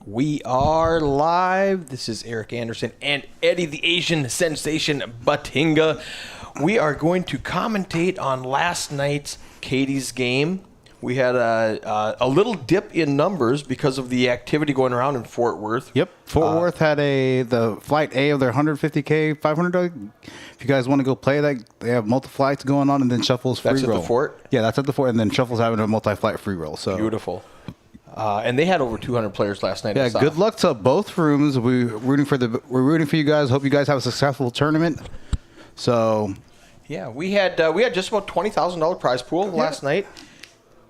We are live. This is Eric Anderson and Eddie the Asian Sensation Batinga. We are going to commentate on last night's Katie's game. We had a little dip in numbers because of the activity going around in Fort Worth. Yep. Fort Worth had the flight A of their 150K, 500. If you guys want to go play that, they have multi-flights going on, and then Shuffle's free roll. That's at the Fort? Yeah, that's at the Fort, and then Shuffle's having a multi-flight free roll. So beautiful. And they had over 200 players last night. Yeah, good luck to both rooms. We're rooting for you guys. Hope you guys have a successful tournament. So, yeah, we had just about $20,000 prize pool last night,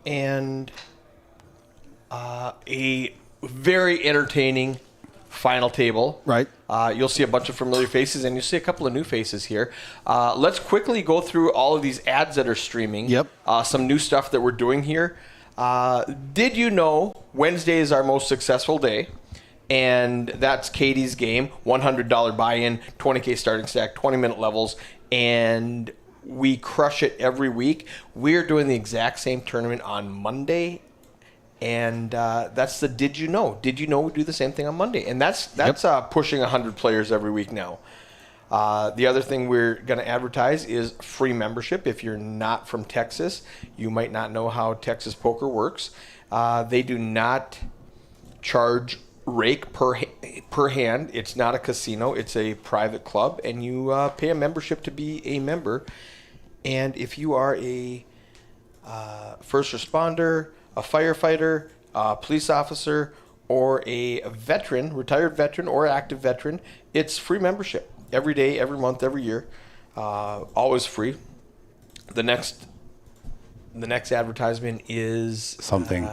and a very entertaining final table. Right. You'll see a bunch of familiar faces, and you'll see a couple of new faces here. Let's quickly go through all of these ads that are streaming. Yep. Some new stuff that we're doing here. Did you know Wednesday is our most successful day? And that's Katie's game. $100 buy-in, 20K starting stack, 20-minute levels, and we crush it every week. We're doing the exact same tournament on Monday, and that's the Did You Know? Did you know we do the same thing on Monday? And that's pushing 100 players every week now. The other thing we're going to advertise is free membership. If you're not from Texas, you might not know how Texas poker works. They do not charge rake per hand. It's not a casino. It's a private club, and you pay a membership to be a member. And if you are a first responder, a firefighter, a police officer, or a veteran, retired veteran, or active veteran, it's free membership. Every day, every month, every year, always free. The next advertisement is something.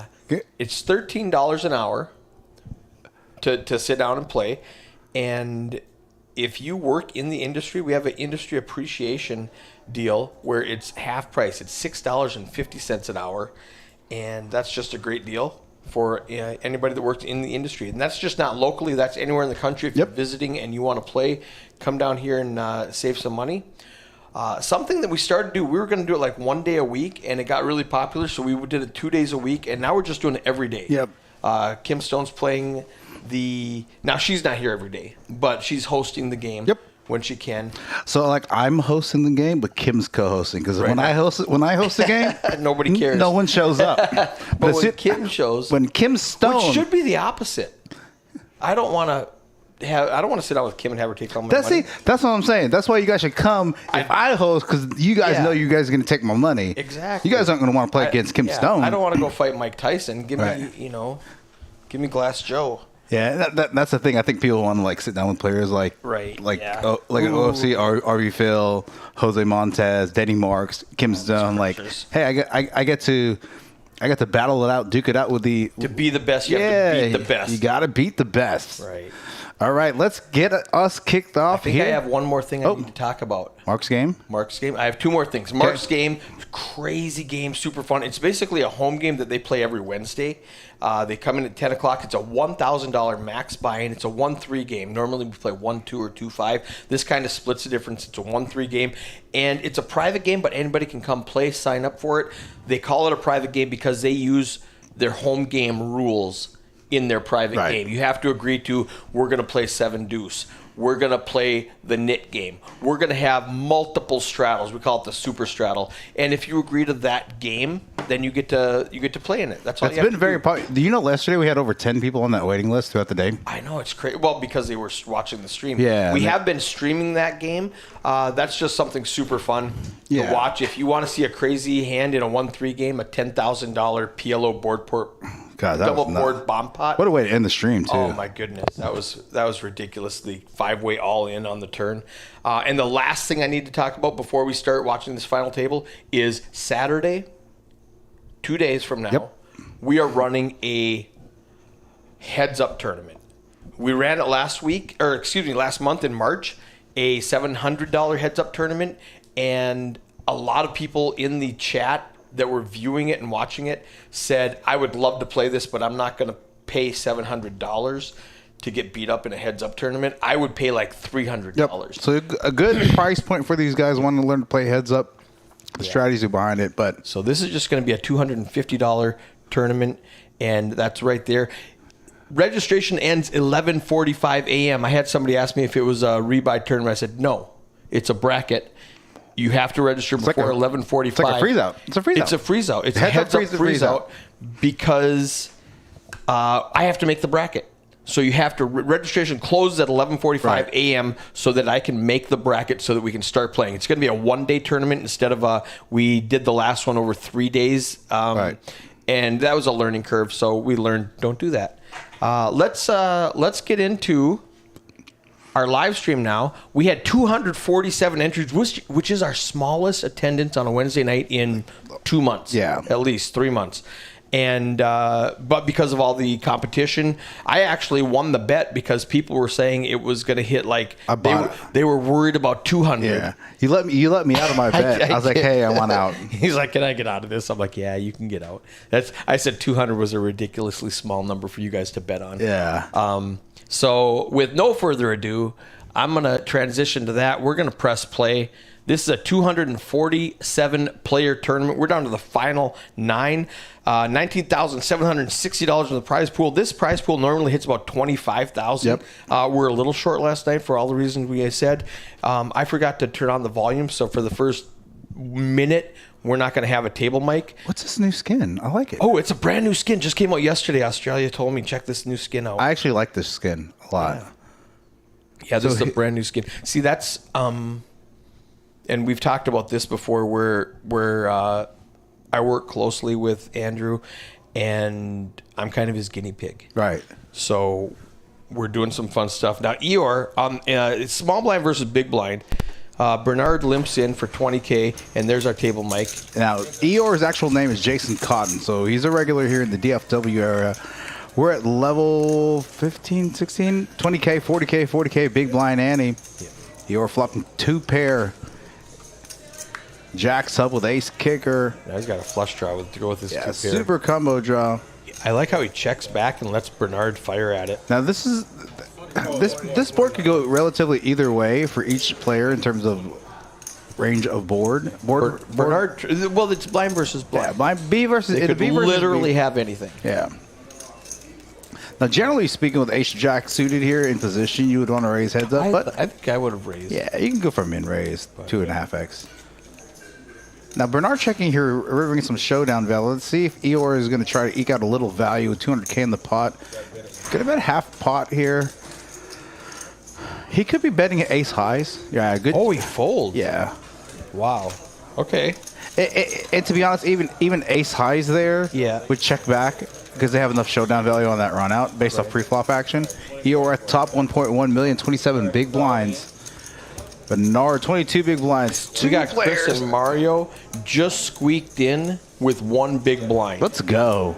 It's $13 an hour to sit down and play, and if you work in the industry, we have an industry appreciation deal where it's half price. It's $6.50 an hour, and that's just a great deal for anybody that works in the industry. And that's just not locally. That's anywhere in the country. If you're visiting and you want to play, come down here and save some money. Something that we started to do, we were going to do it like one day a week, and it got really popular, so we did it 2 days a week, and now we're just doing it every day. Yep. Kim Stone's playing now she's not here every day, but she's hosting the game. Yep. When she can. So, like, I'm hosting the game, but Kim's co-hosting, because when I host the game, nobody cares. No one shows up. But when Kim shows, when Kim Stone, which should be the opposite. I don't want to sit down with Kim and have her take all my money. That's what I'm saying. That's why you guys should come if I host, because you guys know you guys are going to take my money. Exactly. You guys aren't going to want to play against Kim Stone. I don't want to go fight Mike Tyson. Give me Glass Joe. Yeah, that's the thing. I think people want to like sit down with players like an OFC, RV Phil, Jose Montez, Denny Marks, Kim Stone. Like, hey, I get to battle it out, duke it out with to be the best. You have to beat the best. You got to beat the best. Right. All right, let's get us kicked off here. I have one more thing I need to talk about. Mark's game? I have two more things. Mark's game, crazy game, super fun. It's basically a home game that they play every Wednesday. They come in at 10 o'clock. It's a $1,000 max buy-in. It's a 1-3 game. Normally we play 1-2 or 2-5. This kind of splits the difference. It's a 1-3 game. And it's a private game, but anybody can come play, sign up for it. They call it a private game because they use their home game rules in their private game. You have to agree to, we're going to play 7 deuce. We're going to play the nit game. We're going to have multiple straddles. We call it the super straddle. And if you agree to that game, then you get to play in it. That's all. It's been very popular. Do you know yesterday we had over 10 people on that waiting list throughout the day? I know, it's crazy. Well, because they were watching the stream. Yeah. We have been streaming that game. That's just something super fun to watch. If you want to see a crazy hand in a 1-3 game, a $10,000 PLO board port. God, double board bomb pot. What a way to end the stream, too. Oh, my goodness. That was ridiculous. The 5-way all-in on the turn. And the last thing I need to talk about before we start watching this final table is Saturday, 2 days from now, we are running a heads-up tournament. We ran it last month in March, a $700 heads-up tournament, and a lot of people in the chat that were viewing it and watching it said, I would love to play this, but I'm not going to pay $700 to get beat up in a heads-up tournament. I would pay like $300. Yep. So a good price point for these guys wanting to learn to play heads-up. The strategy behind it. But so this is just going to be a $250 tournament, and that's right there. registration ends 11:45 a.m. I had somebody ask me if it was a rebuy tournament. I said, no, it's a bracket. You have to register before 11:45. It's like a freeze out. It's a freeze out. It's a freeze out. It's a heads up freeze out because I have to make the bracket. So you have to registration closes at 11:45 a.m. so that I can make the bracket so that we can start playing. It's going to be a one-day tournament instead of we did the last one over 3 days, and that was a learning curve. So we learned don't do that. Let's get into our live stream now. We had 247 entries, which is our smallest attendance on a Wednesday night in 2 months. Yeah, at least 3 months. And but because of all the competition, I actually won the bet because people were saying it was going to hit like they were worried about 200. Yeah, you let me out of my bet. I was like, hey, I want out. He's like, can I get out of this? I'm like, yeah, you can get out. I said 200 was a ridiculously small number for you guys to bet on. Yeah. So with no further ado, I'm going to transition to that. We're going to press play. This is a 247-player tournament. We're down to the final 9. $19,760 in the prize pool. This prize pool normally hits about $25,000. Yep. We're a little short last night for all the reasons we said. I forgot to turn on the volume, so for the first minute, we're not going to have a table mic. What's this new skin? I like it. Oh, it's a brand new skin. Just came out yesterday. Australia told me, check this new skin out. I actually like this skin a lot. Yeah, this is a brand new skin. See, that's... and we've talked about this before where I work closely with Andrew and I'm kind of his guinea pig. Right. So we're doing some fun stuff. Now, Eeyore, it's small blind versus big blind. Bernard limps in for $20K, and there's our table mic. Now, Eeyore's actual name is Jason Cotton, so he's a regular here in the DFW area. We're at level 15, 16, 20K, 40K, 40K, big blind Annie. Yeah. Eeyore flopping 2 pair. Jacks up with ace kicker. Now he's got a flush draw to go with his 2 pair. Super combo draw. I like how he checks back and lets Bernard fire at it. Now this board could go relatively either way for each player in terms of range of board. Bernard, well, it's blind versus blind. Yeah, blind B versus they could literally have anything. Yeah. Now, generally speaking, with ace jack suited here in position, you would want to raise heads up. But I think I would have raised. Yeah, you can go for min raise, 2.5x. Now, Bernard checking here, we're bringing some showdown value. Let's see if Eeyore is going to try to eke out a little value with 200K in the pot. Could have bet half pot here. He could be betting at ace highs. Yeah, good. Oh, he folds. Yeah. Wow. Okay. And to be honest, even ace highs there would check back because they have enough showdown value on that run out based off pre-flop action. Eeyore at top 1.1 million, 27 big blinds. Bernard, 22 big blinds. We got Chris and Mario just squeaked in with 1 big blind. Let's go.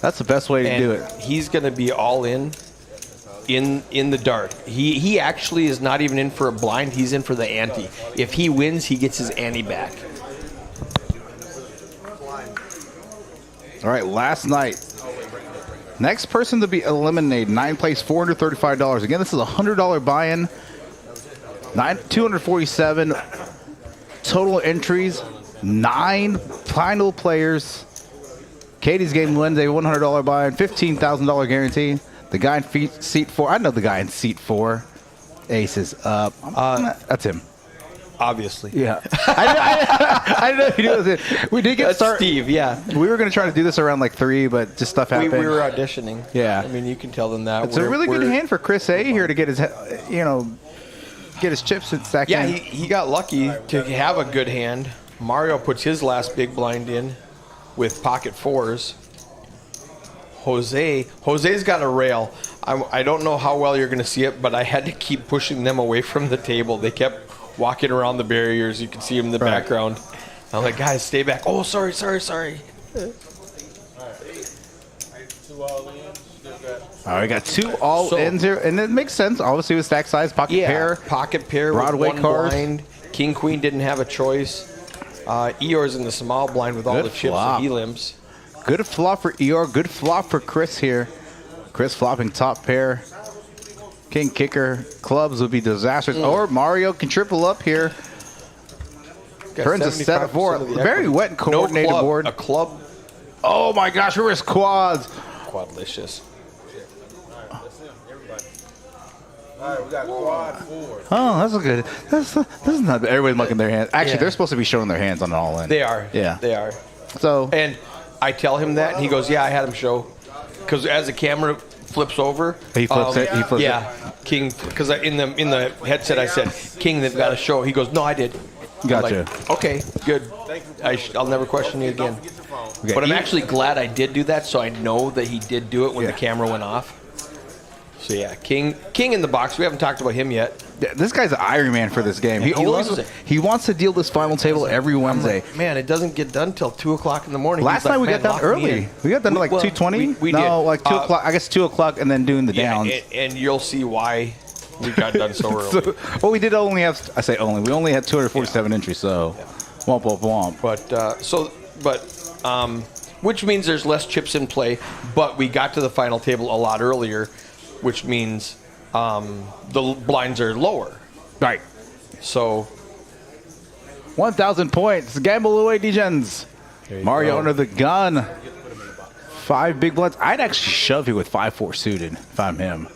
That's the best way to do it. He's going to be all in the dark. He actually is not even in for a blind. He's in for the ante. If he wins, he gets his ante back. All right, last night. Next person to be eliminated, 9 place, $435. Again, this is a $100 buy-in. 247 total entries, 9 final players. Katie's game Wednesday, $100 buy-in, $15,000 guarantee. The guy in seat 4, I know the guy in seat 4. Ace is up. That's him. Obviously. Yeah. I didn't know if you knew it. We did get started. Steve, yeah. We were going to try to do this around like 3, but just stuff happened. We were auditioning. Yeah. I mean, you can tell them that. It's a really good hand for Chris A here to get his, get his chips stacked in. Yeah, he got lucky to have a good hand. Mario puts his last big blind in with pocket 4s. Jose's got a rail. I don't know how well you're going to see it, but I had to keep pushing them away from the table. They kept walking around the barriers. You can see them in the background. I'm like, guys, stay back. Oh, sorry. All right, we got 2 all-ins here, and it makes sense. Obviously, with stack size, pocket pair, Broadway with 1 cards. blind. King Queen didn't have a choice. Eeyore's in the small blind with all the chips that he limps. Good flop for Eeyore. Good flop for Chris here. Chris flopping top pair. King kicker. Clubs would be disastrous. Or Mario can triple up here. Turns a set of 4. Very wet and coordinated board. A club. Oh my gosh, reverse quads. Quadlicious. right, we got quad 4. Oh, that's a good. This is not. Everybody's mucking their hands. Actually, they're supposed to be showing their hands on an all-in. They are. Yeah. They are. So. And I tell him that, and he goes, "Yeah, I had him show." Because as the camera flips over, He flips it. He flips yeah, King. Because in the headset I said, "King, they've got to show." He goes, "No, I did." Gotcha. Like, okay, good. I'll never question you again. Okay. But I'm actually glad I did do that, so I know that he did do it when the camera went off. So yeah, King in the box. We haven't talked about him yet. This guy's an Iron Man for this game. He loves it. He wants to deal this final table every Wednesday. Like, man, it doesn't get done till 2:00 in the morning. Last night we got done early. We got done at like 2:20. We did. No, like 2 o'clock. I guess 2 o'clock, and then doing the downs. And you'll see why we got done so early. Well, we did only have. I say only. We only had 247 entries. So, womp womp womp. But which means there's less chips in play. But we got to the final table a lot earlier, which means the blinds are lower. Right. So 1,000 points. Gamble away, Degens. Mario under the gun. 5 big blinds. I'd actually shove you with 5-4 suited if I'm him.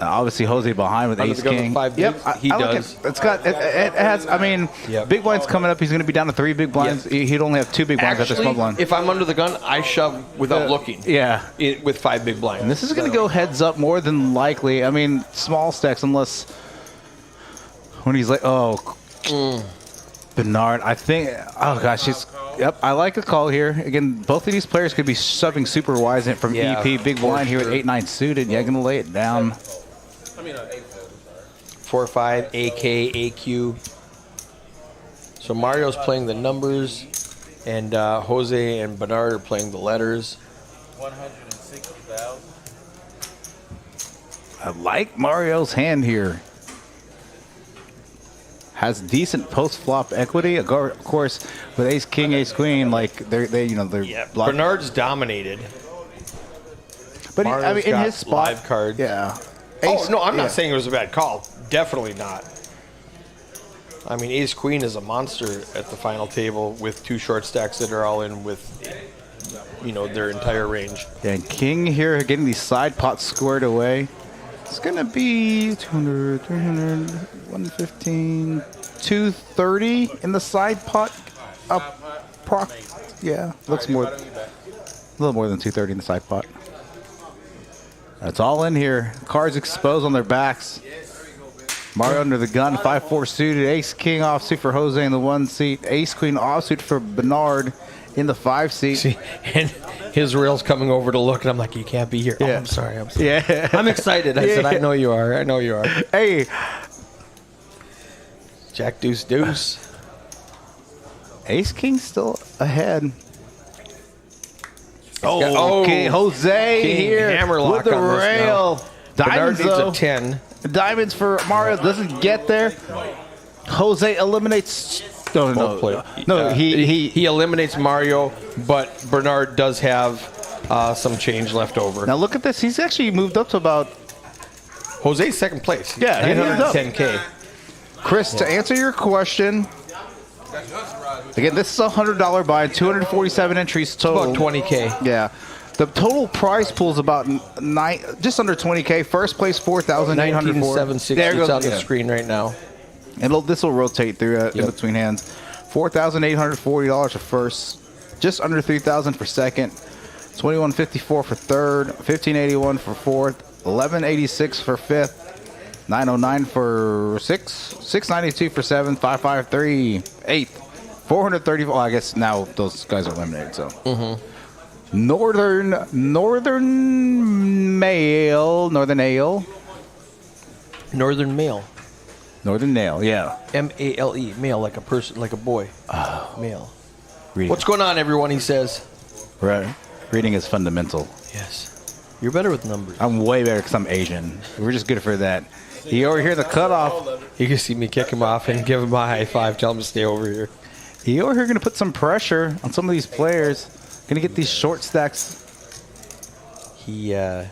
Obviously, Jose behind with Ace King. Yep, he does. It's got. It has. I mean, big blinds coming up. He's going to be down to 3 big blinds. Yep. He'd only have 2 big blinds Actually, at the small blind. if I'm under the gun, I shove without looking. Yeah. With 5 big blinds. And this is going to go heads up more than likely. I mean, small stacks unless when he's like, Bernard. I think. Oh gosh, he's. Yep, I like the call here. Again, both of these players could be shoving super wise in from EP big blind here with 8-9 suited. Yeah, going to lay it down. 4-5, AK, AQ. So Mario's playing the numbers, and Jose and Bernard are playing the letters. 160,000. I like Mario's hand here. Has decent post-flop equity. Of course, with Ace King, Ace Queen, like they're Bernard's dominated. But I mean, in his spot, live cards. Yeah. I'm not saying it was a bad call. Definitely not. I mean, Ace Queen is a monster at the final table with 2 short stacks that are all in with, their entire range. Yeah, and King here getting these side pots squared away. It's going to be 200, 300, 115, 230 in the side pot. Yeah, looks a little more than 230 in the side pot. That's all in here. Cards exposed on their backs. Mario under the gun, 5-4 suited. Ace King offsuit for Jose in the 1 seat. Ace Queen offsuit for Bernard in the 5 seat. See, and his rail's coming over to look, and I'm like, you can't be here. Yeah. Oh, I'm sorry. Yeah. I'm excited. I said, I know you are. I know you are. Hey. Jack, deuce, deuce. Ace King still ahead. Okay, Jose King here hammerlock with the on this rail. now. Diamonds Bernard though. needs a 10. Diamonds for Mario doesn't get there. Jose eliminates. No, he eliminates Mario, but Bernard does have some change left over. Now look at this. He's actually moved up to about. Jose's second place. Yeah, he moved up. 10K. Chris, to answer your question, again, this is a $100 buy, 247 entries total. About 20K. Yeah. The total prize pool is about just under 20K. First place, 4,804. 19,760. There it It's goes. on the screen right now. This will rotate through in between hands. $4,840 for first, just under 3,000 for second, 2,154 for third, 1,581 for fourth, 1,186 for fifth, 909 for sixth, 692 for seventh, 553 eighth, 430. Well, I guess now those guys are eliminated. So. Mm-hmm. Northern Ale. Northern Nail, yeah. M-A-L-E, male, like a person, like a boy. Male. Reading. What's going on, everyone, he says. Right. Reading is fundamental. Yes. You're better with numbers. I'm way better because I'm Asian. We're just good for that. He over here, the cutoff. You can see me kick him off and give him a high five, tell him to stay over here. He over here going to put some pressure on some of these players. Going to get these short stacks. You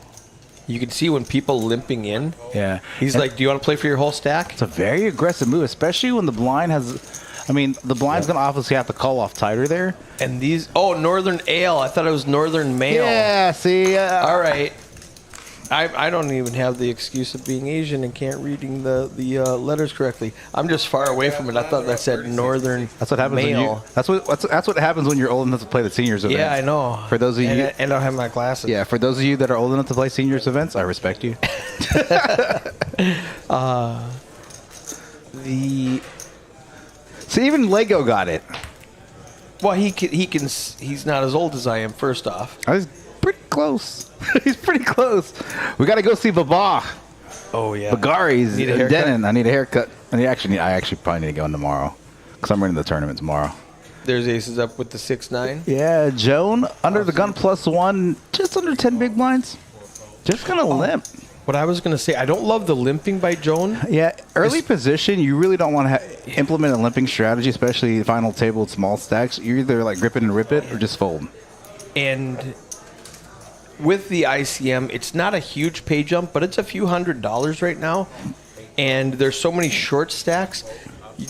can see when people limping in. Yeah. He's like, do you want to play for your whole stack? It's a very aggressive move, especially when the blind has... I mean, the blind's going to obviously have to call off tighter there. And these... Oh, Northern Ale. I thought it was Northern Male. Yeah, see... All right. I don't even have the excuse of being Asian and can't reading the letters correctly. I'm just far away from it. I thought that said Northern. That's what happens. Male. That's what happens when you're old enough to play the seniors event. Yeah, I know. For those of you, and I don't have my glasses. Yeah, for those of you that are old enough to play seniors events, I respect you. See, even Lego got it. Well, he can. He's not as old as I am. First off, I was pretty close. He's pretty close. We got to go see Baba. Oh yeah, Bagari's Denon. I need a haircut. I actually probably need to go in tomorrow because I'm running the tournament tomorrow. There's aces up with the 6-9. Yeah, Joan under the gun +1, just under 10 big blinds. Just gonna limp. What I was gonna say, I don't love the limping by Joan. Yeah, early position, you really don't want to implement a limping strategy, especially final table with small stacks. You're either like grip it and rip it or just fold. And with the ICM, it's not a huge pay jump, but it's a few $100s right now. And there's so many short stacks.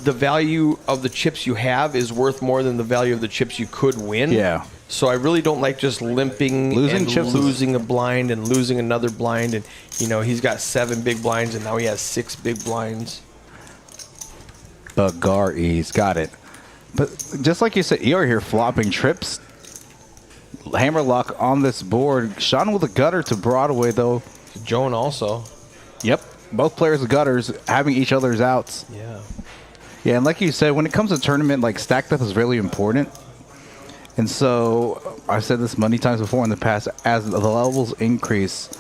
The value of the chips you have is worth more than the value of the chips you could win. Yeah. So I really don't like just limping losing a blind and losing another blind. And, he's got 7 big blinds, and now he has 6 big blinds. Bagari's got it. But just like you said, you're here flopping trips. Hammerlock on this board. Sean with a gutter to Broadway, though. Joan also. Yep. Both players with gutters having each other's outs. Yeah. Yeah, and like you said, when it comes to tournament, like stack depth is really important. And so I've said this many times before in the past, as the levels increase,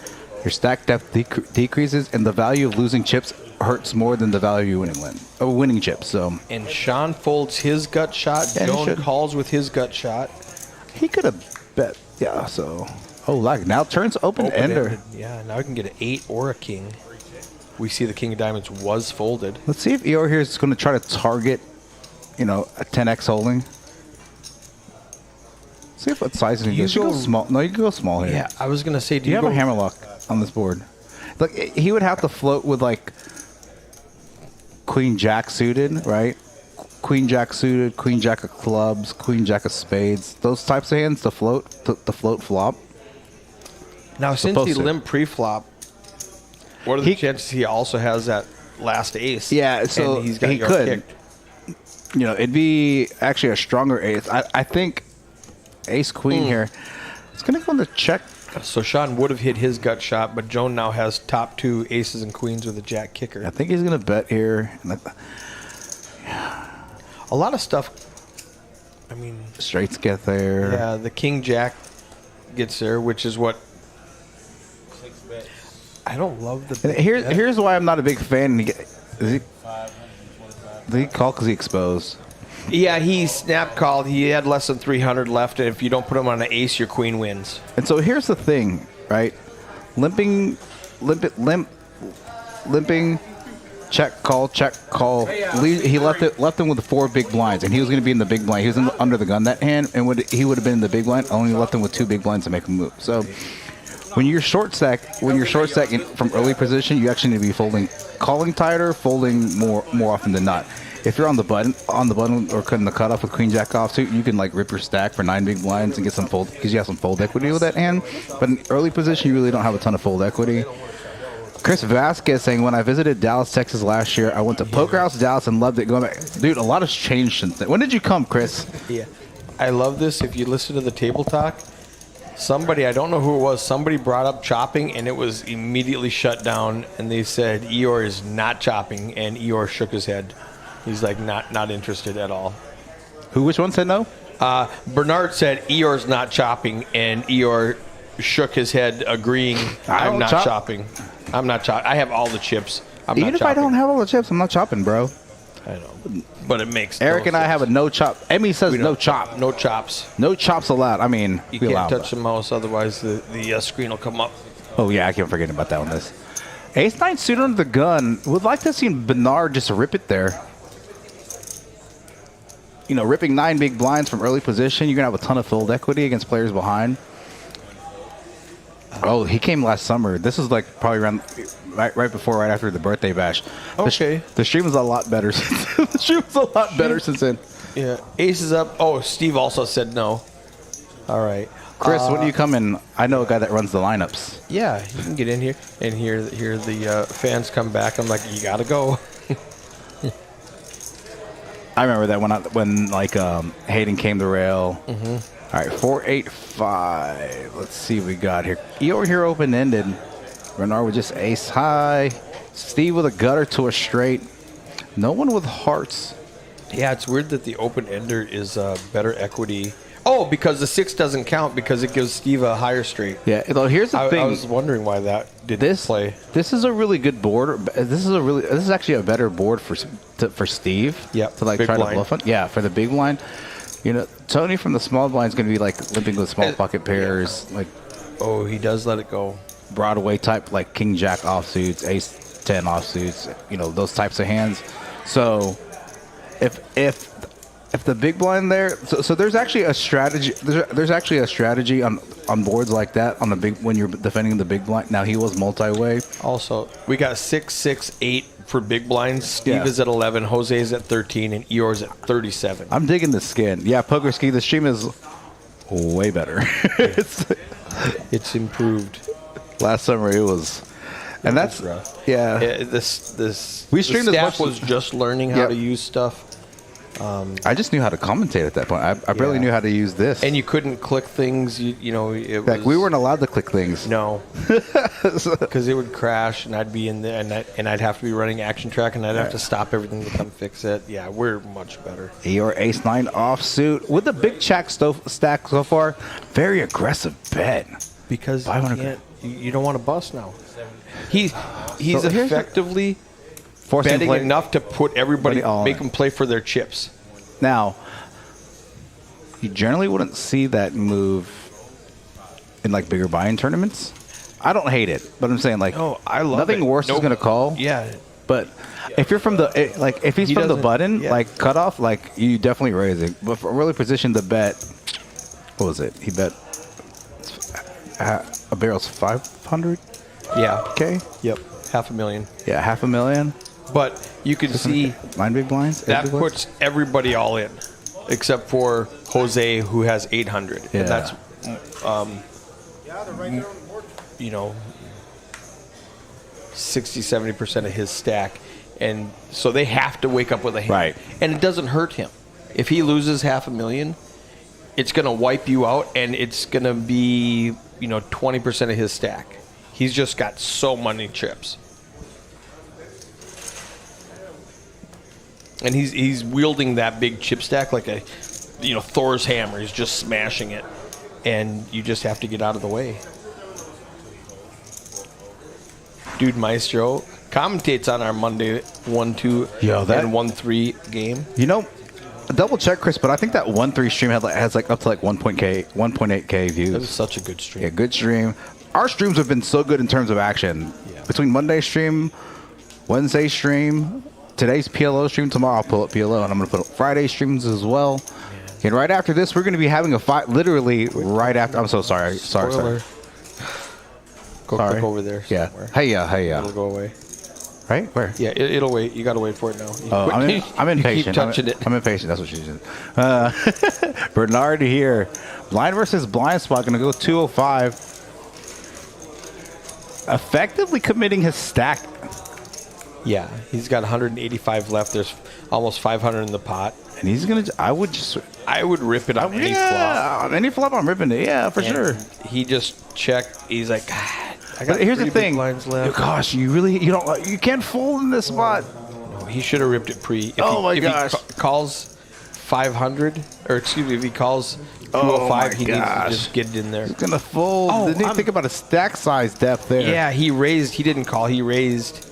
your stack depth decreases, and the value of losing chips hurts more than the value of winning chips. So. And Sean folds his gut shot. Yeah, Joan calls with his gut shot. He could have bet. Yeah, so. Oh, like now turns open-ender. Yeah, now I can get an 8 or a king. We see the king of diamonds was folded. Let's see if Eeyore here is going to try to target, a 10x holding. See if what size he goes. You go small. No, you can go small here. Yeah, I was going to say, do you have a hammerlock on this board? Like he would have to float with like Queen Jack suited, right? Queen Jack suited, Queen Jack of clubs, Queen Jack of spades. Those types of hands to float, the float flop. Now, since he limped pre-flop, what are the chances he also has that last ace? Yeah, so he could. Kicked? It'd be actually a stronger ace. I think ace queen here. It's going to go on the check. So Sean would have hit his gut shot, but Joan now has top 2 aces and queens with a jack kicker. I think he's going to bet here. A lot of stuff. I mean, straights get there. Yeah, the king jack gets there, which is what. I don't love the. Here's why I'm not a big fan. Did he call because he exposed? Yeah, he snap called. He had less than 300 left, and if you don't put him on an ace, your queen wins. And so here's the thing, right? Limping, check call. He left him with 4 big blinds, and he was going to be in the big blind. He was under the gun that hand, and he would have been in the big blind. Only left him with 2 big blinds to make him move. So. When you're short stack from early position, you actually need to be calling tighter, folding more often than not. If you're on the button or cutting the cutoff with Queen Jack offsuit, you can like rip your stack for 9 big blinds and get some fold because you have some fold equity with that hand. But in early position, you really don't have a ton of fold equity. Chris Vasquez saying, when I visited Dallas, Texas last year, I went to Poker House Dallas and loved it. Going back, dude, a lot has changed since then. When did you come, Chris? Yeah, I love this. If you listen to the table talk. Somebody, I don't know who it was, somebody brought up chopping, and it was immediately shut down, and they said Eeyore is not chopping, and Eeyore shook his head. He's like, not interested at all. Which one said no? Bernard said Eeyore's not chopping, and Eeyore shook his head, agreeing, I'm not chopping. I'm not chopping. I have all the chips. Even if I don't have all the chips, I'm not chopping, bro. I know, but it makes Eric and I have a no chop. Emmy says no chop. No chops. No chops allowed. I mean, you can't touch the mouse, otherwise the screen will come up. Oh yeah, I can't forget about that one. This Ace-9 suited under the gun. Would like to see Bernard just rip it there. Ripping 9 big blinds from early position, you're gonna have a ton of fold equity against players behind. Oh, he came last summer. This is like probably around right after the birthday bash. Okay. The stream was a lot better since then. Yeah. Ace is up. Oh, Steve also said no. All right. Chris, when do you come in? I know a guy that runs the lineups. Yeah, you can get in here and hear the fans come back. I'm like, you got to go. I remember that when Hayden came to rail. Mm-hmm. All right, 485. Let's see what we got here. Eeyore here open-ended. Renard with just ace high. Steve with a gutter to a straight. No one with hearts. Yeah, it's weird that the open-ender is better equity. Oh, because the 6 doesn't count because it gives Steve a higher straight. Yeah, here's the thing. I was wondering why that didn't play. This is a really good board. This is actually a better board for Steve. Yeah, to like try to bluff on. Yeah, for the big blind. You know, Tony from the small blind is going to be like limping with small pocket pairs. Yeah. Oh, he does let it go. Broadway type, like King Jack offsuits, Ace 10 offsuits. You know, those types of hands. So if the big blind there, so there's actually a strategy. There's actually a strategy on boards like that on the big when you're defending the big blind. Now he was multi-way. Also, we got 6, 6, 8 for big blinds. Steve is at 11, Jose's at 13, and Eeyore's at 37. I'm digging the skin. Yeah, Poker Ski. The stream is way better. It's improved. Last summer it was, and that's rough. Yeah. We streamed the staff was just learning how to use stuff. I just knew how to commentate at that point. I barely knew how to use this. And you couldn't click things. You know, we weren't allowed to click things. No, because it would crash, and I'd be in there, and I'd have to be running action track, and I'd have to stop everything to come fix it. Yeah, we're much better. Your ace 9 offsuit with the big stack so far. Very aggressive bet because you don't want to bust now. He's effectively betting enough to put everybody, make them play for their chips. Now, you generally wouldn't see that move in like bigger buy-in tournaments. I don't hate it, but I'm saying like, I love nothing worse is going to call. Yeah, but if you're from the if he's from the button like cutoff, like you definitely raise it. But for really position the bet, what was it? He bet a barrel's 500. Yeah. Okay. Yep. $500,000. Yeah, $500,000. But you can see 9 big blinds. That puts everybody all in, except for Jose, who has 800. Yeah. And that's, you know, 60-70% of his stack, and so they have to wake up with a hand. Right. And it doesn't hurt him. If he loses $500,000, it's going to wipe you out, and it's going to be 20% of his stack. He's just got so many chips. And he's wielding that big chip stack like a, Thor's hammer. He's just smashing it, and you just have to get out of the way. Dude Maestro commentates on our Monday 1-2 and 1-3 game. Double check, Chris, but I think that 1-3 stream has like up to like 1.8K views. That was such a good stream. Yeah, good stream. Our streams have been so good in terms of action. Yeah. Between Monday stream, Wednesday stream, today's PLO stream, tomorrow I'll pull up PLO, and I'm going to put up Friday streams as well. Yeah. And right after this, we're going to be having a fight, literally right after. I'm so sorry. Sorry. Go click over there somewhere. Yeah. Hey. It'll go away. Right? Where? Yeah, it'll wait. You got to wait for it now. I'm impatient. Keep touching it. I'm impatient. That's what she said. Bernard here. Blind versus blind spot. Going to go 205. Effectively committing his stack. Yeah, he's got 185 left. There's almost 500 in the pot. And he's going to... I would rip it on any flop. On any flop, I'm ripping it. Yeah, for sure. He just checked. He's like, I got here's the thing. Blinds left. Gosh, you can't fold in this spot. No, he should have ripped it pre. My gosh. If he calls 500, or excuse me, if he calls 205, he needs to just get it in there. He's going to fold. Didn't think about a stack size depth there. Yeah, he raised. He didn't call. He raised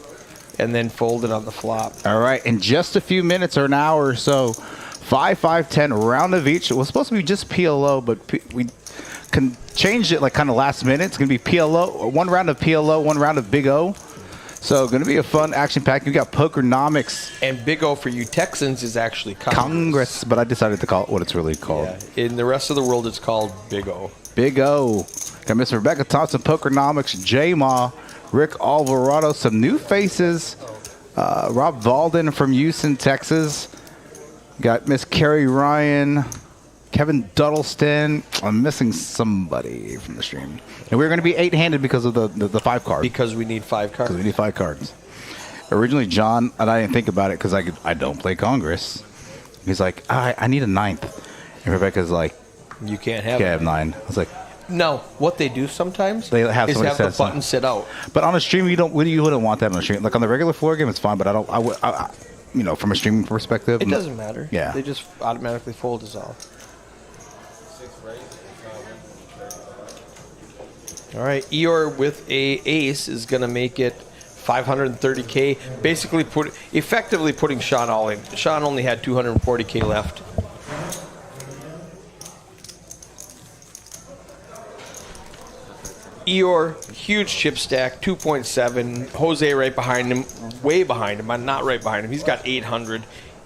and then folded on the flop. All right, in just a few minutes or an hour or so, 5, 5, 10, round of each. It was supposed to be just PLO, but we can change it like kind of last minute. It's going to be PLO, 1 round of PLO, 1 round of Big O. So going to be a fun action pack. You got Pokernomics. And Big O for you Texans is actually Congress, but I decided to call it what it's really called. Yeah. In the rest of the world, it's called Big O. Big O. Got Miss Rebecca Thompson, Pokernomics, J-Ma, Rick Alvarado, some new faces. Rob Valden from Houston, Texas. Got Miss Carrie Ryan, Kevin Duddleston. I'm missing somebody from the stream. And we're going to be 8-handed because of the 5 cards. Because we need 5 cards. Because we need 5 cards. Originally, John, and I didn't think about it because I don't play Congress. He's like, I need a 9th. And Rebecca's like, you can't have 9. I was like, no. What they do sometimes they have the button sit out. But on a stream, you wouldn't want that on a stream. Like on the regular floor game, it's fine. But from a streaming perspective, it doesn't matter. Yeah, they just automatically fold us all. All right, Eeyore with a ace is going to make it 530K. Basically, effectively putting Sean all in. Sean only had 240K left. Eeyore, huge chip stack, 2.7. Jose right behind him, way behind him, not right behind him. He's got 800.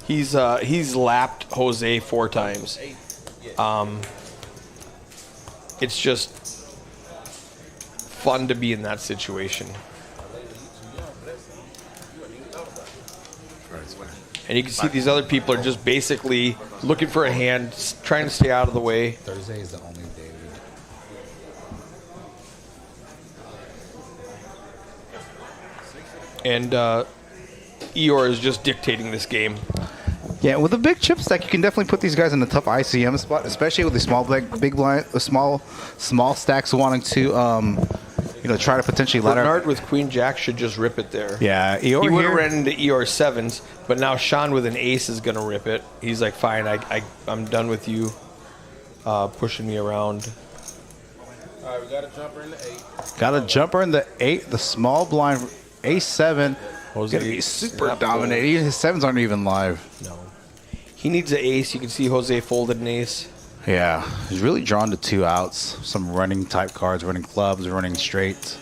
He's lapped Jose 4 times. It's just fun to be in that situation. And you can see these other people are just basically looking for a hand, trying to stay out of the way. Thursday is the only day. And Eeyore is just dictating this game. Yeah, with a big chip stack, you can definitely put these guys in a tough ICM spot, especially with the small stacks wanting to, try to potentially ladder. Bernard with Queen Jack should just rip it there. Yeah, Eeyore he would have ran into Eeyore 7s, but now Sean with an ace is going to rip it. He's like, fine, I'm done with you pushing me around. All right, we got a jumper in the 8. Got a jumper in the 8, the small blind. Ace 7 Jose gonna be super dominated. His 7s aren't even live. No, he needs an ace. You can see Jose folded an ace. Yeah, he's really drawn to 2 outs. Some running type cards, running clubs, running straights.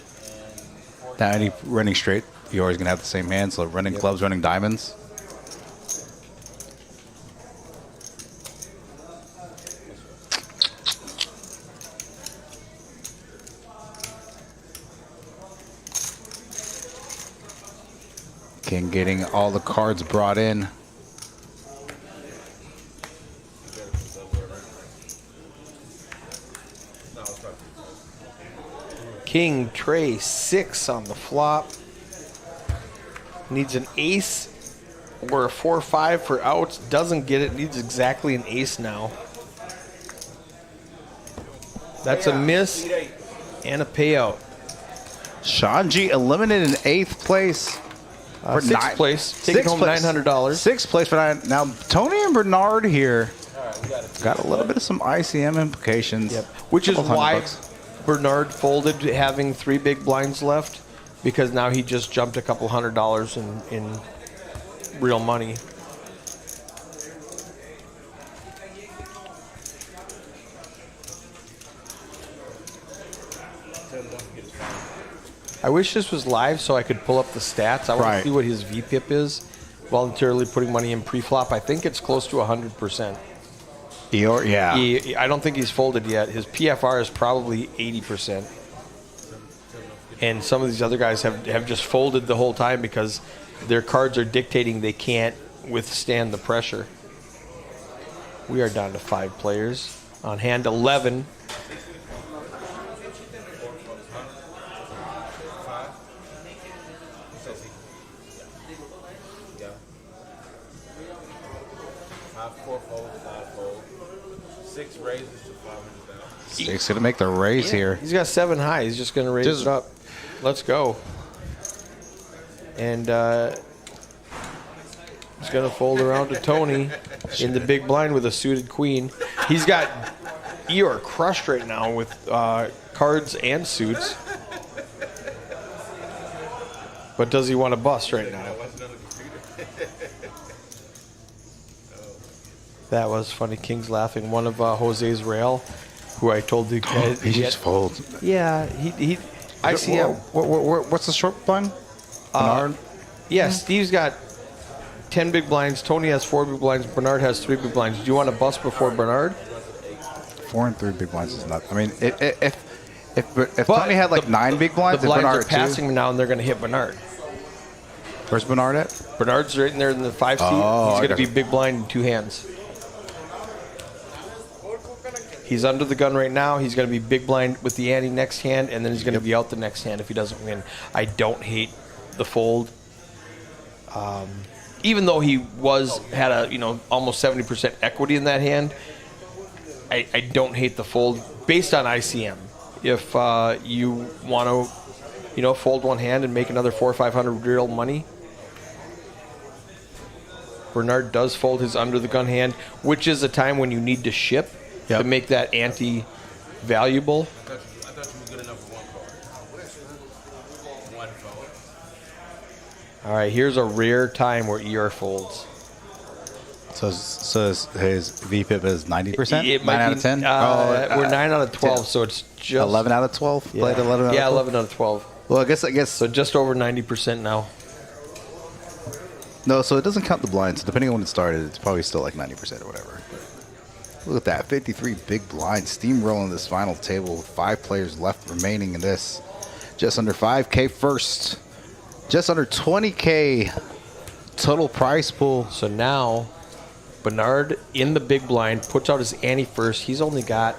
Now any running straight, you're always gonna have the same hand. So running clubs, running diamonds. King getting all the cards brought in. King tray 6 on the flop. Needs an ace or a 4-5 for outs. Doesn't get it. Needs exactly an ace now. That's a miss and a payout. Sean G eliminated in 8th place. For 6th place, taking home $900. 6th place for 9. Now Tony and Bernard here got a little bit of some ICM implications. Yep. Which is why Bernard folded, having 3 big blinds left, because now he just jumped a couple $100 in real money. I wish this was live so I could pull up the stats. I want to see what his VPIP is. Voluntarily putting money in pre-flop. I think it's close to 100%. Eeyore, yeah. I don't think he's folded yet. His PFR is probably 80%. And some of these other guys have just folded the whole time because their cards are dictating they can't withstand the pressure. We are down to 5 players. On hand 11. Six gonna make the raise here. He's got 7 high. He's just gonna raise it up. Let's go. And he's gonna fold around to Tony in the big blind with a suited queen. He's got Eeyore crushed right now with cards and suits. But does he want to bust right now? That was funny. King's laughing. One of Jose's rail, who I told the guys he just folds. Yeah, he. I see him. What's the short blind? Bernard. Yeah, Steve's got 10 big blinds. Tony has 4 big blinds. Bernard has 3 big blinds. Do you want to bust before Bernard? 4 and 3 big blinds is not. I mean, if Tony had like 9 big blinds, the blinds Bernard are passing him now, and they're going to hit Bernard. Where's Bernard at? Bernard's right in there in the 5 seat. He's going to be big blind in 2 hands. He's under the gun right now. He's going to be big blind with the ante next hand, and then he's going to be out the next hand if he doesn't win. I don't hate the fold. Even though he had a almost 70% equity in that hand, I don't hate the fold based on ICM. If you want to, fold one hand and make another $400 or $500 real money, Bernard does fold his under the gun hand, which is a time when you need to ship to make that ante valuable. I thought you were good enough for one fold. All right, here's a rare time where ER folds. So his VPIP is 90%? It 9 out of 10? We're 9 out of 12, 10. So it's just 11 out of 12? Yeah, Played 11 out of 12? 11 out of 12. Well, I guess. So just over 90% now. No, so it doesn't count the blinds. Depending on when it started, it's probably still like 90% or whatever. Look at that. 53 big blinds steamrolling this final table with 5 players left remaining in this. Just under 5K first. Just under 20K total prize pool. So now Bernard in the big blind puts out his ante first. He's only got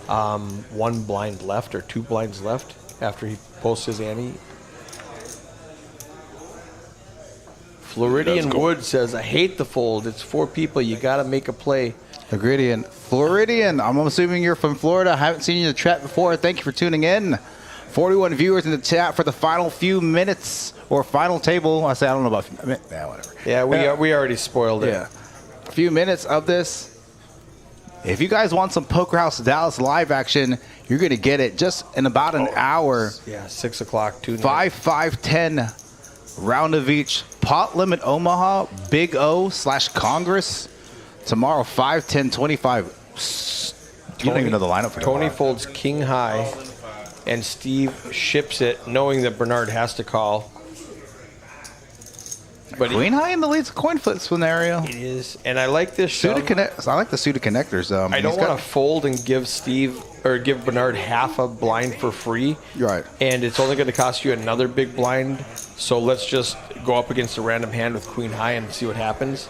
1 blind left or 2 blinds left after he posts his ante. Floridian Wood says, I hate the fold. It's 4 people. You got to make a play. Floridian, I'm assuming you're from Florida. I haven't seen you in the chat before. Thank you for tuning in. 41 viewers in the chat for the final few minutes or final table. I don't know about, whatever. Yeah, we already spoiled it. Yeah. A few minutes of this. If you guys want some Poker House Dallas live action, you're going to get it just in about an hour. Yeah, 6 o'clock. 5, 5, 10. Round of each. Pot limit Omaha, Big O/Congress. Tomorrow, 5, 10, 25. You don't even know the lineup for Tony tomorrow. folds king high, and Steve ships it, knowing that Bernard has to call. But Queen high in the leads coin flip scenario. It is, and I like this shove. I like the suited connectors. I don't want to fold and give Bernard half a blind for free. Right. And it's only going to cost you another big blind. So let's just go up against a random hand with queen high and see what happens.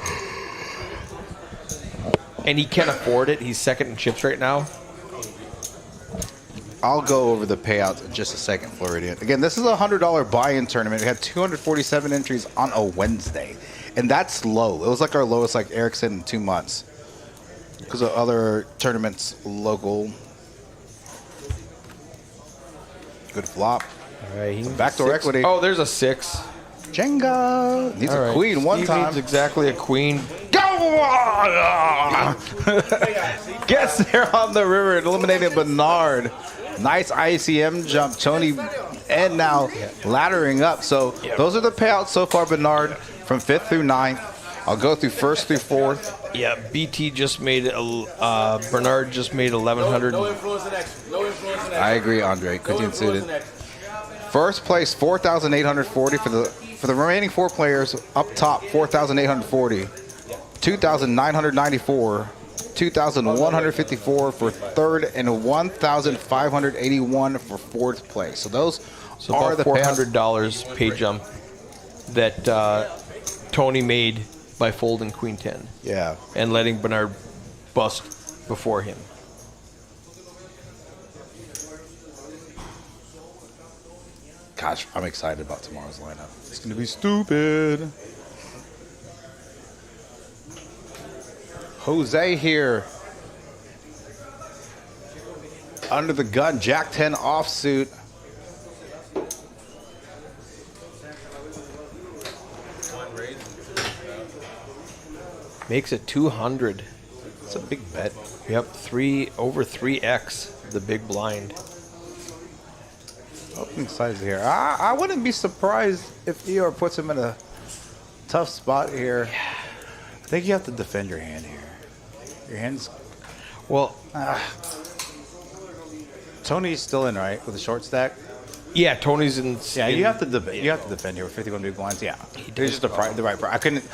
And he can afford it. He's second in chips right now. I'll go over the payouts in just a second, Floridian. Again, this is a $100 buy-in tournament. We had 247 entries on a Wednesday, and that's low. It was like our lowest, like Eric said, in 2 months because of other tournaments local. Good flop. All right, backdoor equity. Oh, there's a 6. Jenga. Needs a queen one time. Needs exactly a queen. Go! Gets there on the river and eliminated Bernard. Nice ICM jump. Tony and now laddering up. So those are the payouts so far, Bernard, from 5th through 9th. I'll go through 1st through 4th. Yeah, BT just made Bernard just made 1,100. No influence in action. No influence in action. I agree, Andre. Couldn't suited. First place, 4,840 for the remaining 4 players. Up top, 4,840. 2,994. 2,154 for 3rd and 1,581 for 4th place. So those are the $400 pay jump that Tony made by folding queen 10. Yeah. And letting Bernard bust before him. Gosh, I'm excited about tomorrow's lineup. It's going to be stupid. Jose here. Under the gun, Jack 10 offsuit. Makes it 200. It's a big bet. Yep, over 3x the big blind. Opening size here. I wouldn't be surprised if Eeyore puts him in a tough spot here. I think you have to defend your hand here. Your hand's... Well... Tony's still in, right, with a short stack? Yeah, Tony's in... Yeah, you have to defend here with 51 big blinds. Yeah. There's just the right price. I couldn't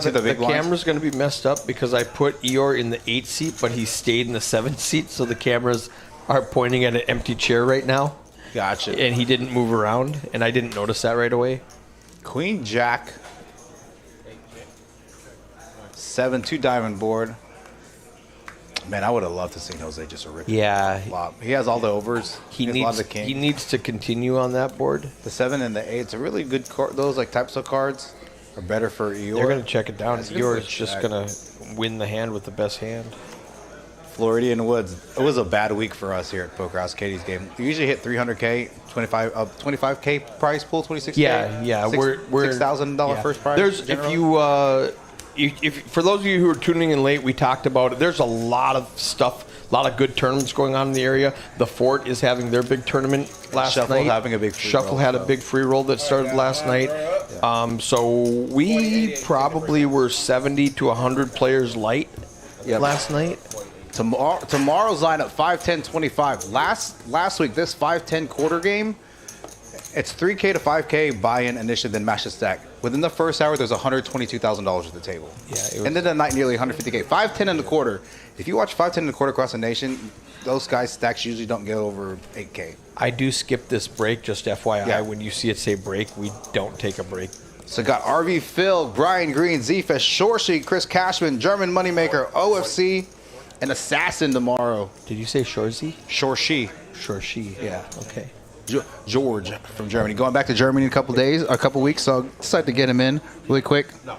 see the big blinds. The camera's going to be messed up because I put Eeyore in the 8th seat, but he stayed in the 7th seat, so the cameras are pointing at an empty chair right now. Gotcha. And he didn't move around, and I didn't notice that right away. Queen Jack. 7, 2 diamond board. Man, I would have loved to see Jose just a rip. Yeah. Flop. He has all the overs. He has a lot of needs the kings. he needs to continue on that board. The 7 and the 8. It's a really good card. Those like types of cards are better for Eeyore. They're going to check it down. That's Eeyore's good just check. going to win the hand with the best hand. Floridian Woods. It was a bad week for us here at Poker House Katie's game. We usually hit 300K, 25K prize pool, 26K. Yeah. We're $6,000 first prize. There's generally. if for those of you who are tuning in late, we talked about it. There's a lot of stuff, a lot of good tournaments going on in the area. The Fort is having their big tournament last Shuffle night. having a big free Shuffle roll, had a so. big free roll that started last night. So we probably were 70 to 100 players light last night. Tomorrow's lineup 5-10-25. Last week, this 5-10 quarter game, it's 3K to 5K buy-in initially, then match the stack. Within the first hour, there's $122,000 at the table. Yeah, Ended the night nearly 150K. 5-10 in the quarter. If you watch 5-10 in the quarter across the nation, those guys' stacks usually don't get over 8K. I do skip this break, just FYI. Yeah. When you see it say break, we don't take a break. So got RV Phil, Brian Green, Z-Fest, Shorshi, Chris Cashman, German Moneymaker, OFC, and Assassin tomorrow. Did you say Shorzy? Shorshi. Shorzy. Yeah. Okay. George from Germany. Going back to Germany in a couple days, or a couple weeks, so I decided to get him in really quick. No.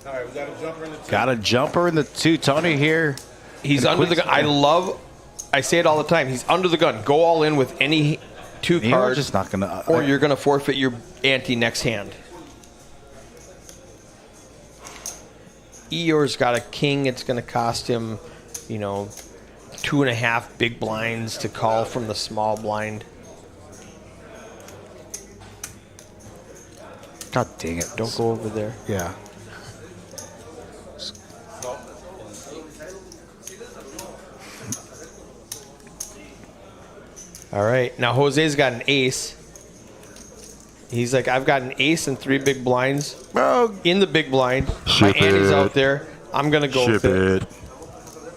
All right, we got a jumper in the 2. Got a jumper in the 2. Tony here. He's under the gun. I say it all the time. He's under the gun. Go all in with any 2 You're cards, just not gonna, or you're going to forfeit your ante next hand. Eeyore's got a king. It's going to cost him, 2.5 big blinds to call from the small blind. God dang it! Don't go over there. Yeah. All right. Now, Jose's got an ace. He's like, I've got an ace and 3 big blinds in the big blind. My ante's out there. I'm going to go with it.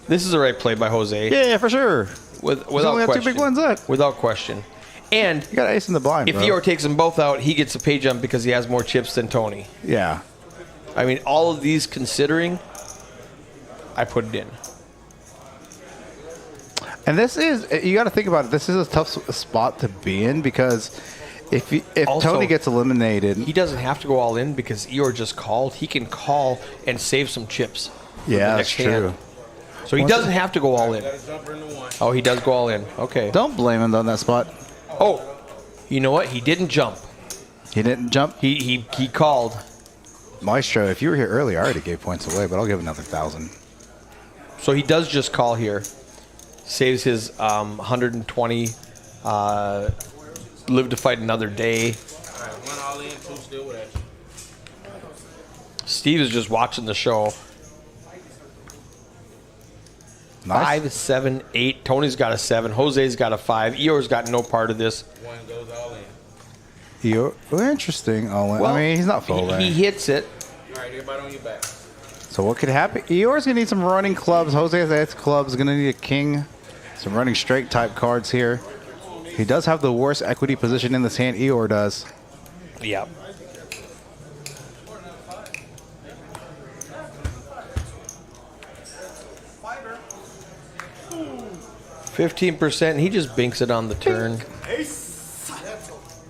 This is the right play by Jose. Yeah, for sure. Without only have question. 2 big blinds left. Without question. And You got ace in the blind, if bro. Eeyore takes them both out, he gets a pay jump because he has more chips than Tony. Yeah. I mean, all of these considering, I put it in. And this is, you got to think about it. This is a tough spot to be in because if Also, Tony gets eliminated, He doesn't have to go all in because Eeyore just called. He can call and save some chips. for the yeah, next that's true. hand. So he doesn't have to go all in. Got a jumper in the 1. Oh, he does go all in. Okay. Don't blame him on that spot. Oh, you know what? He didn't jump. He didn't jump. He called. Maestro, if you were here earlier, I already gave points away, but I'll give another 1,000. So he does just call here. Saves his 120. Live to fight another day. All right, 1 all in, 2 still with that. Steve is just watching the show. Nice. 5, 7, 8. Tony's got a 7. Jose's got a 5. Eeyore's got no part of this. 1 goes all in. Well, interesting. I mean, he's not full there. He hits it. All right, everybody on your back. So what could happen? Eeyore's going to need some running clubs. Jose has X clubs. Going to need a king. Some running straight type cards here. He does have the worst equity position in this hand. Eeyore does. Yep. %. He just binks it on the turn.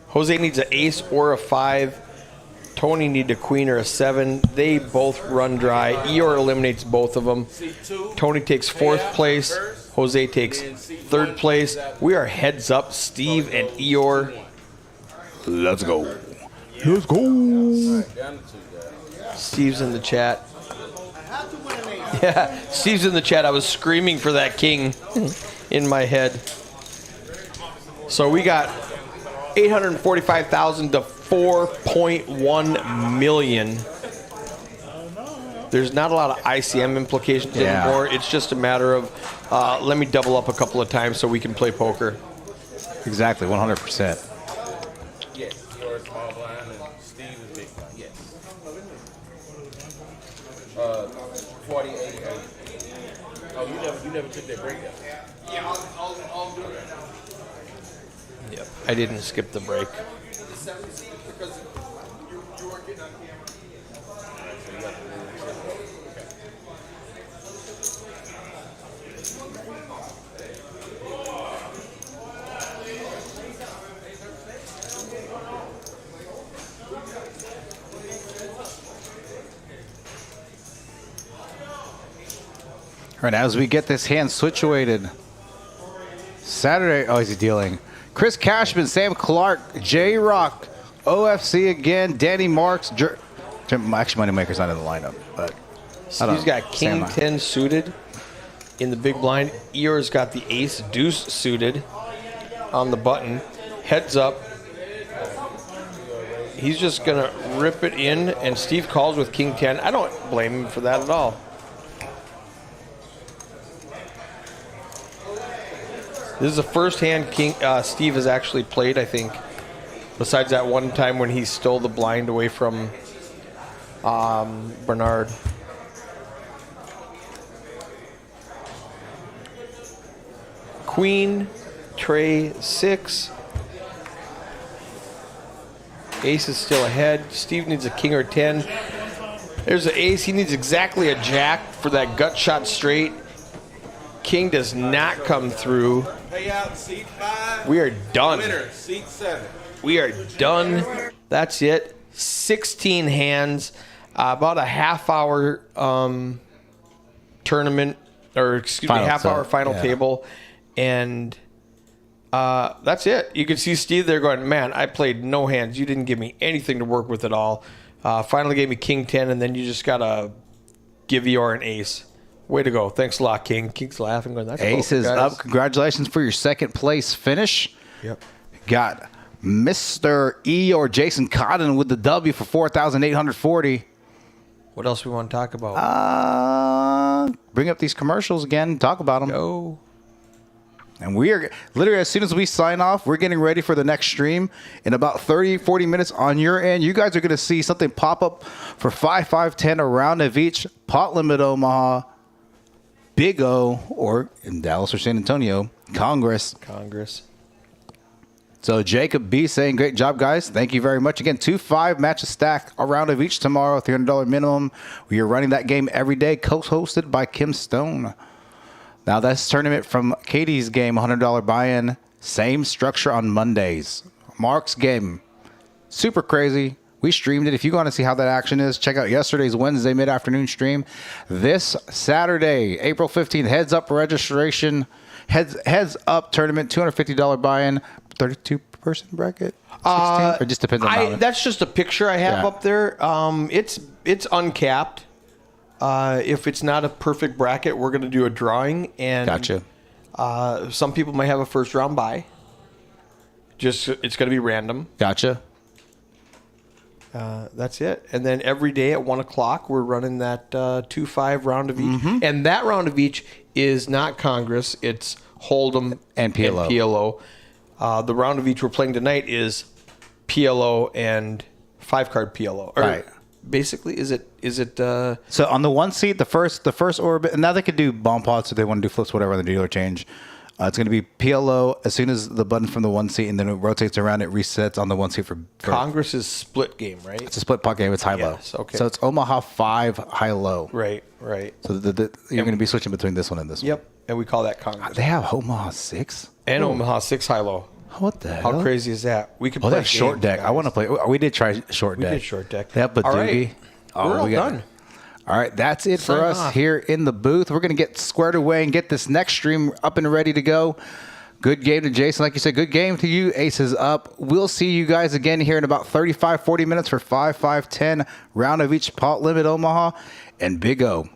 Jose needs an ace or a 5. Tony needs a queen or a 7. They both run dry. Eeyore eliminates both of them. Tony takes 4th place. Jose takes 3rd place. We are heads up, Steve and Eeyore. Let's go. Let's go. Down to 2 guys. Steve's in the chat. Yeah, Steve's in the chat. I was screaming for that king in my head. So we got 845,000 to 4.1 million. There's not a lot of ICM implications anymore. It's just a matter of let me double up a couple of times so we can play poker. Exactly, 100%. Yes, you're a small blind and Steve is big blind. Yes. 40, 80, 80. Oh, you never took that break down. Yeah, I'll do it. Yep. I didn't skip the break. All right, as we get this hand situated, Saturday, oh, he's dealing. Chris Cashman, Sam Clark, J-Rock, OFC again, Danny Marks. Actually, Moneymaker's not in the lineup, but Steve's got King 10 suited in the big blind. Eeyore's got the Ace Deuce suited on the button. Heads up. He's just going to rip it in, and Steve calls with King 10. I don't blame him for that at all. This is the first hand Steve has actually played, I think, besides that one time when he stole the blind away from Bernard. Queen, tray 6. Ace is still ahead. Steve needs a king or 10. There's an ace. He needs exactly a jack for that gut shot straight. King does not come through. Payout seat 5. We are done. Winner seat 7. We are done. That's it. 16 hands. About a half-hour tournament, or excuse me, half-hour final table, and that's it. You can see Steve there going, man, I played no hands. You didn't give me anything to work with at all. Finally gave me King 10, and then you just got to give Eeyore an ace. Way to go. Thanks a lot, King. King's laughing. Going, that's ace is up. Congratulations for your second place finish. Yep. Got Mr. E or Jason Cotton with the W for 4,840. What else we want to talk about? Bring up these commercials again. Talk about them. Go. And we are literally, as soon as we sign off, we're getting ready for the next stream. In about 30, 40 minutes on your end, you guys are going to see something pop up for 5, 5, 10, a round of each. Pot limit Omaha, Big O, or in Dallas or San Antonio, Congress. So Jacob B saying, great job, guys. Thank you very much. Again, 2-5 matches stack, a round of each tomorrow, $300 minimum. We are running that game every day, co-hosted by Kim Stone. Now that's tournament from Katie's game, $100 buy-in. Same structure on Mondays. Mark's game, super crazy. We streamed it. If you want to see how that action is, check out yesterday's Wednesday mid-afternoon stream. This Saturday, April 15th, heads up registration. Heads up tournament, $250 buy-in, 32-person bracket. 16? Or it just depends on that's just a picture I have up there. It's uncapped. If it's not a perfect bracket, we're going to do a drawing. And gotcha. Some people might have a first round bye. It's going to be random. Gotcha. That's it. And then every day at 1 o'clock, we're running that 2-5 round of each. Mm-hmm. And that round of each is not Congress. It's Hold'em and PLO. The round of each we're playing tonight is PLO and 5-card PLO. Right. Basically, is it? So on the one seat, the first orbit, and now they could do bomb pots if they want to do flips, whatever, on the dealer change. It's going to be PLO as soon as the button from the one seat, and then it rotates around. It resets on the one seat for Congress is split game, right? It's a split pot game. It's high-low. Yes, okay. So it's Omaha 5 high-low. Right. So you're going to be switching between this one and this one. Yep, and we call that Congress. They have Omaha 6? And Omaha 6 high-low. What the hell? How crazy is that? We could play that's short deck. Guys. I want to play. We did try short deck. We did short deck. They have Badoogie. All right. We're all done. All right, that's it for us here in the booth. We're going to get squared away and get this next stream up and ready to go. Good game to Jason. Like you said, good game to you. Aces up. We'll see you guys again here in about 35, 40 minutes for 5, 5, 10 round of each pot limit Omaha and Big O.